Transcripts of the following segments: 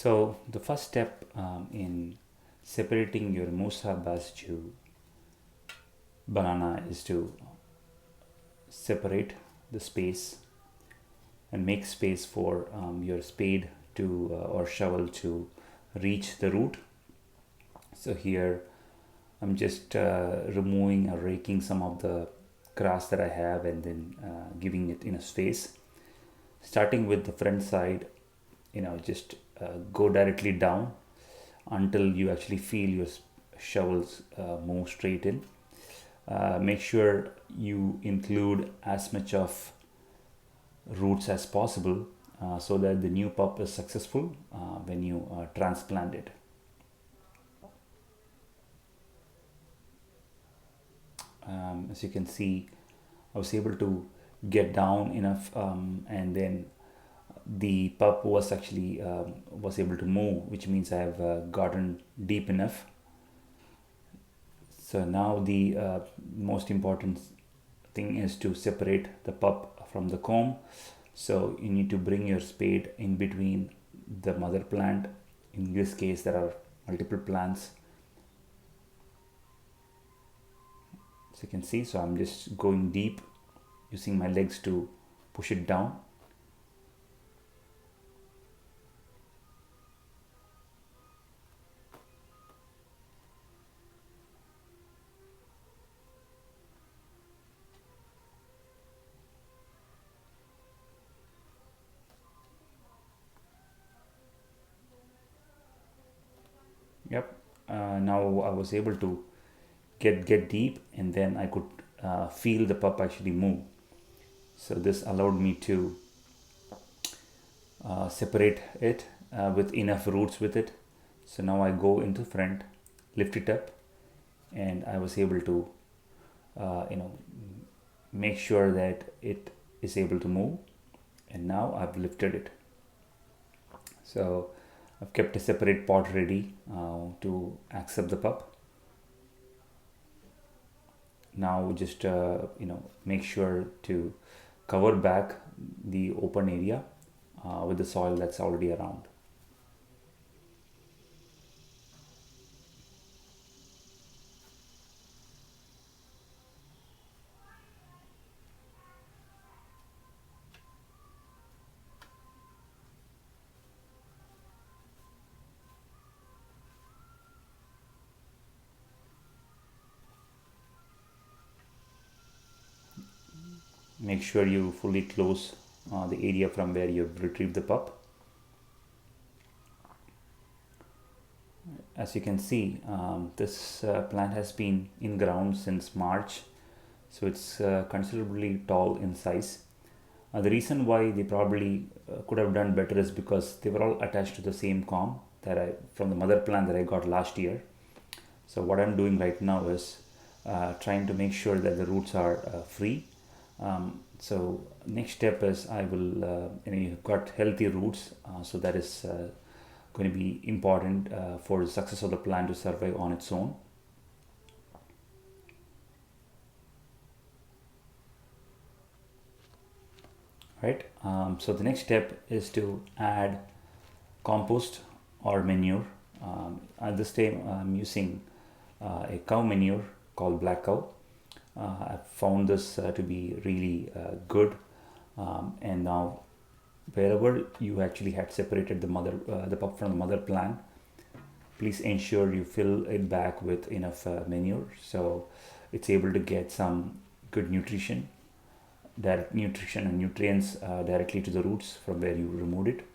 So the first step in separating your Musa Basjoo banana is to separate the space and make space for your spade to or shovel to reach the root. So here I'm just removing or raking some of the grass that I have and then giving it in a space. Starting with the front side, just go directly down until you actually feel your shovels move straight in. Make sure you include as much of roots as possible so that the new pup is successful when you transplant it. As you can see, I was able to get down enough, and then the pup was actually was able to move, which means I have gotten deep enough. So now the most important thing is to separate the pup from the corm. So you need to bring your spade in between the mother plant. In this case, there are multiple plants. So you can see, so I'm just going deep using my legs to push it down. Yep. Now I was able to get deep, and then I could feel the pup actually move. So this allowed me to separate it with enough roots with it. So now I go into front, lift it up, and I was able to make sure that it is able to move. And now I've lifted it. So I've kept a separate pot ready to accept the pup. Now just make sure to cover back the open area with the soil that's already around. Make sure you fully close the area from where you've retrieved the pup. As you can see, this plant has been in ground since March, so it's considerably tall in size. The reason why they probably could have done better is because they were all attached to the same corm that I from the mother plant that I got last year. So what I'm doing right now is trying to make sure that the roots are free. So next step is I will you've got healthy roots, so that is going to be important for the success of the plant to survive on its own. Right. So the next step is to add compost or manure. At this time I'm using a cow manure called black cow. I found this to be really good, and now wherever you actually had separated the pup from the mother plant, please ensure you fill it back with enough manure so it's able to get some good nutrition, direct nutrition and nutrients directly to the roots from where you removed it.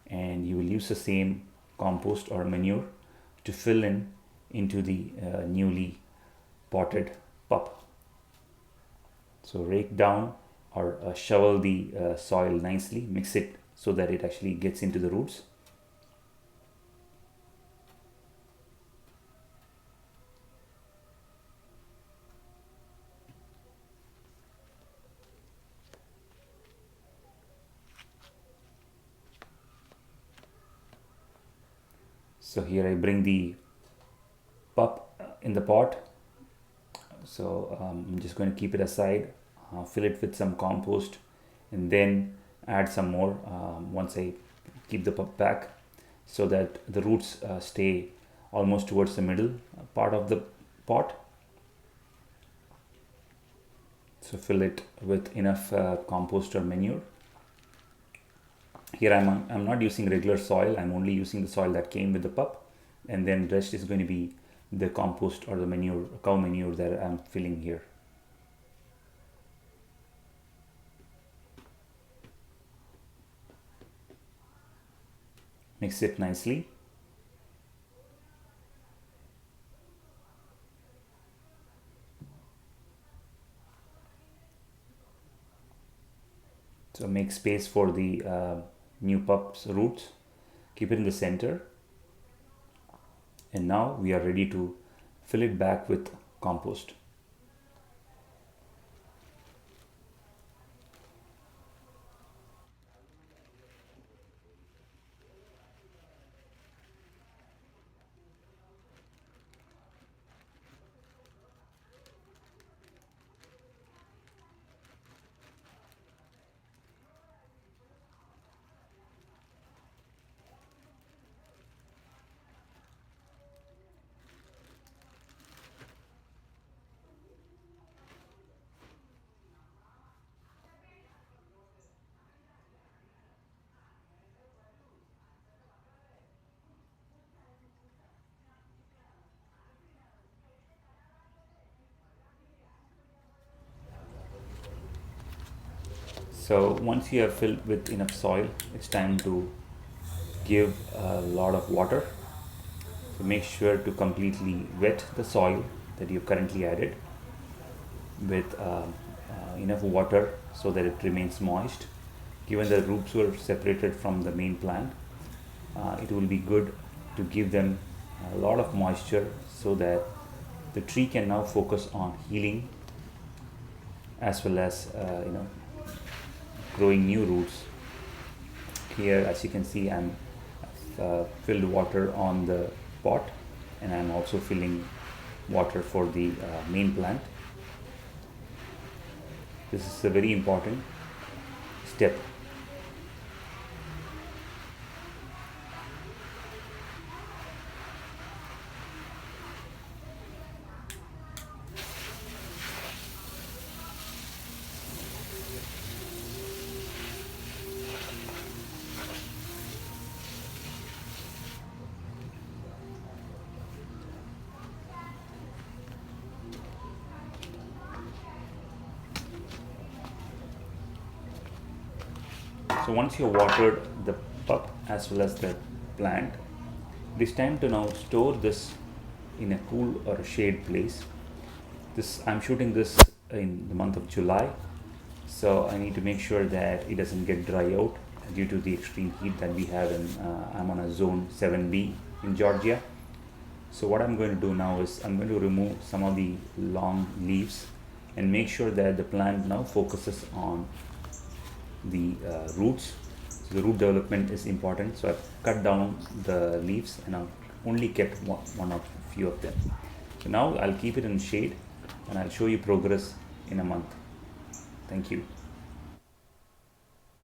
And you will use the same compost or manure to fill in into the newly potted pup. So rake down or shovel the soil nicely, mix it so that it actually gets into the roots. So here I bring the pup in the pot. So I'm just going to keep it aside, fill it with some compost, and then add some more once I keep the pup back. so that the roots stay almost towards the middle part of the pot. So fill it with enough compost or manure. Here I'm not using regular soil, I'm only using the soil that came with the pup, and then rest is going to be the compost or the manure, cow manure, that I'm filling here. Mix it nicely. So make space for the new pup's roots. Keep it in the center. And now we are ready to fill it back with compost. So once you have filled with enough soil, it's time to give a lot of water. So make sure to completely wet the soil that you've currently added with enough water so that it remains moist. Given the roots were separated from the main plant, it will be good to give them a lot of moisture so that the tree can now focus on healing as well as growing new roots. Here, as you can see, I'm filled water on the pot, and I'm also filling water for the main plant. This is a very important step. So once you watered the pup as well as the plant, it is time to now store this in a cool or a shade place. This I'm shooting this in the month of July, so I need to make sure that it doesn't get dry out due to the extreme heat that we have in I'm on a zone 7B in Georgia. So what I'm going to do now is I'm going to remove some of the long leaves and make sure that the plant now focuses on the roots. So the root development is important, so I've cut down the leaves and I've only kept one or few of them. So now I'll keep it in shade and I'll show you progress in a month. Thank you.